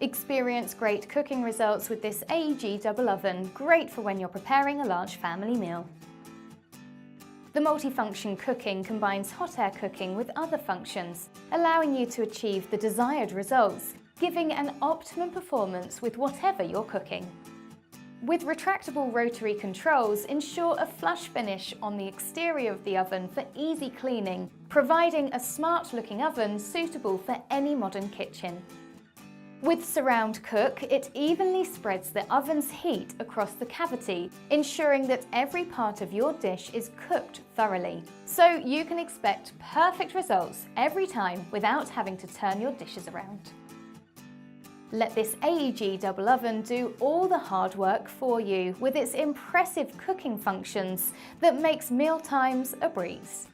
Experience great cooking results with this AEG double oven, great for when you're preparing a large family meal. The multifunction cooking combines hot air cooking with other functions, allowing you to achieve the desired results, giving an optimum performance with whatever you're cooking. With retractable rotary controls, ensure a flush finish on the exterior of the oven for easy cleaning, providing a smart-looking oven suitable for any modern kitchen. With SurroundCook, it evenly spreads the oven's heat across the cavity, ensuring that every part of your dish is cooked thoroughly. So you can expect perfect results every time without having to turn your dishes around. Let this AEG double oven do all the hard work for you with its impressive cooking functions that makes meal times a breeze.